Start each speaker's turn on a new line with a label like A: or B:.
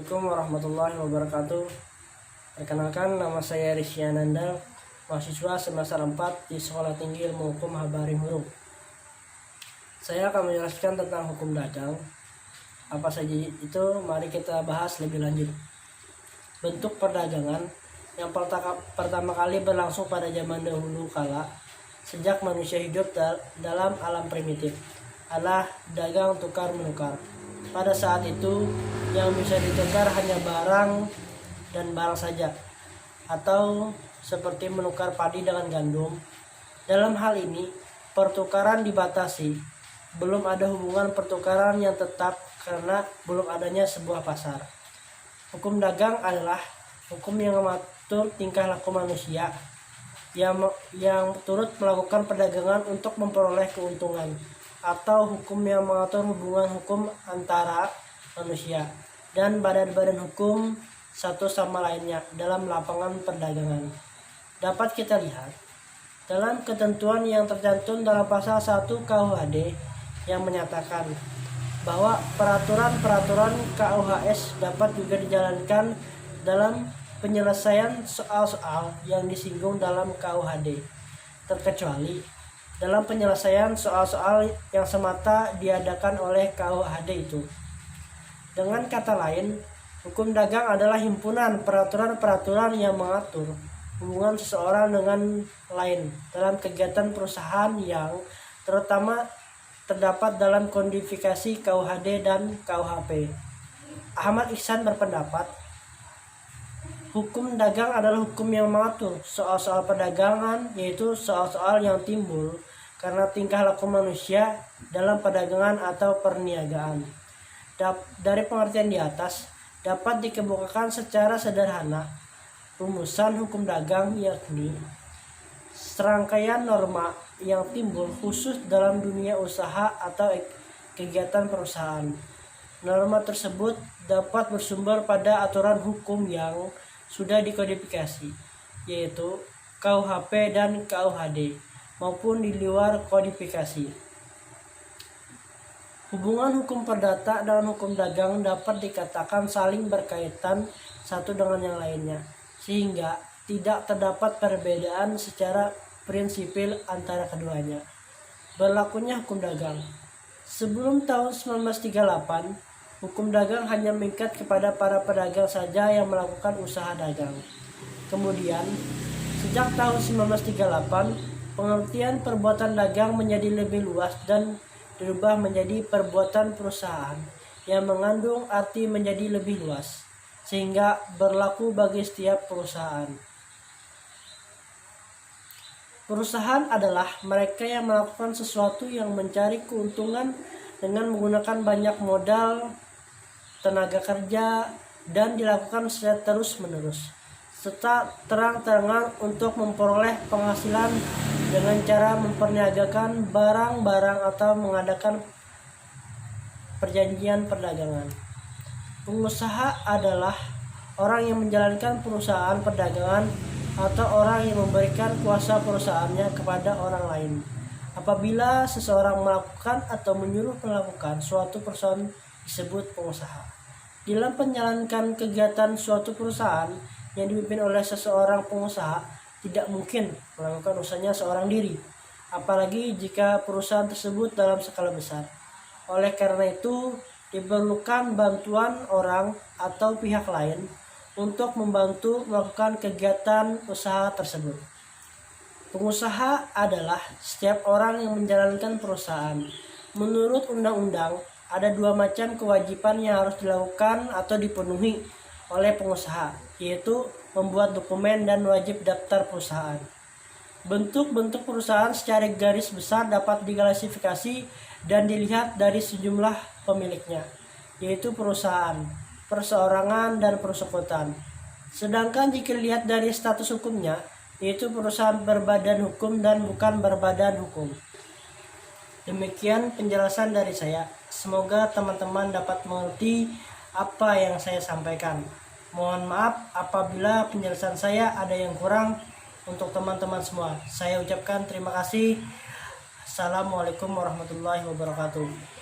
A: Assalamualaikum warahmatullahi wabarakatuh. Perkenalkan, nama saya Risyananda, mahasiswa semester 4 di Sekolah Tinggi Ilmu Hukum Habarim Huruf. Saya akan menjelaskan tentang hukum dagang. Apa saja itu? Mari kita bahas lebih lanjut. Bentuk perdagangan yang pertama kali berlangsung pada zaman dahulu kala, sejak manusia hidup dalam alam primitif, adalah dagang tukar menukar. Pada saat itu, yang bisa ditukar hanya barang dan barang saja, atau seperti menukar padi dengan gandum. Dalam hal ini, pertukaran dibatasi. Belum ada hubungan pertukaran yang tetap karena belum adanya sebuah pasar. Hukum dagang adalah hukum yang mengatur tingkah laku manusia yang turut melakukan perdagangan untuk memperoleh keuntungan, atau hukum yang mengatur hubungan hukum antara manusia dan badan-badan hukum satu sama lainnya dalam lapangan perdagangan. Dapat kita lihat dalam ketentuan yang tercantum dalam pasal 1 KUHD yang menyatakan bahwa peraturan-peraturan KUHS dapat juga dijalankan dalam penyelesaian soal-soal yang disinggung dalam KUHD, terkecuali dalam penyelesaian soal-soal yang semata diadakan oleh KUHD itu. Dengan kata lain, hukum dagang adalah himpunan peraturan-peraturan yang mengatur hubungan seseorang dengan lain dalam kegiatan perusahaan yang terutama terdapat dalam kodifikasi KUHD dan KUHP. Ahmad Ihsan berpendapat, hukum dagang adalah hukum yang mengatur soal-soal perdagangan, yaitu soal-soal yang timbul karena tingkah laku manusia dalam perdagangan atau perniagaan. Dari pengertian di atas, dapat dikemukakan secara sederhana rumusan hukum dagang, yakni serangkaian norma yang timbul khusus dalam dunia usaha atau kegiatan perusahaan. Norma tersebut dapat bersumber pada aturan hukum yang sudah dikodifikasi, yaitu KUHP dan KUHD, maupun di luar kodifikasi. Hubungan hukum perdata dan hukum dagang dapat dikatakan saling berkaitan satu dengan yang lainnya, sehingga tidak terdapat perbedaan secara prinsipil antara keduanya. Berlakunya hukum dagang. Sebelum tahun 1938, hukum dagang hanya mengikat kepada para pedagang saja yang melakukan usaha dagang. Kemudian, sejak tahun 1938, pengertian perbuatan dagang menjadi lebih luas dan dirubah menjadi perbuatan perusahaan yang mengandung arti menjadi lebih luas, sehingga berlaku bagi setiap perusahaan. Perusahaan adalah mereka yang melakukan sesuatu yang mencari keuntungan dengan menggunakan banyak modal, tenaga kerja, dan dilakukan secara terus-menerus, serta terang-terangan untuk memperoleh penghasilan dengan cara memperniagakan barang-barang atau mengadakan perjanjian perdagangan. Pengusaha adalah orang yang menjalankan perusahaan perdagangan atau orang yang memberikan kuasa perusahaannya kepada orang lain. Apabila seseorang melakukan atau menyuruh melakukan suatu perusahaan disebut pengusaha. Dalam menjalankan kegiatan suatu perusahaan yang dipimpin oleh seseorang pengusaha, tidak mungkin melakukan usahanya seorang diri, apalagi jika perusahaan tersebut dalam skala besar. Oleh karena itu, diperlukan bantuan orang atau pihak lain untuk membantu melakukan kegiatan usaha tersebut. Pengusaha adalah setiap orang yang menjalankan perusahaan. Menurut undang-undang, ada dua macam kewajiban yang harus dilakukan atau dipenuhi oleh pengusaha, yaitu membuat dokumen dan wajib daftar perusahaan. Bentuk-bentuk perusahaan secara garis besar dapat diklasifikasi dan dilihat dari sejumlah pemiliknya, yaitu perusahaan, perseorangan, dan persekutuan. Sedangkan jika dilihat dari status hukumnya, yaitu perusahaan berbadan hukum dan bukan berbadan hukum. Demikian penjelasan dari saya. Semoga teman-teman dapat mengerti apa yang saya sampaikan. Mohon maaf apabila penjelasan saya ada yang kurang. Untuk teman-teman semua, saya ucapkan terima kasih. Assalamualaikum warahmatullahi wabarakatuh.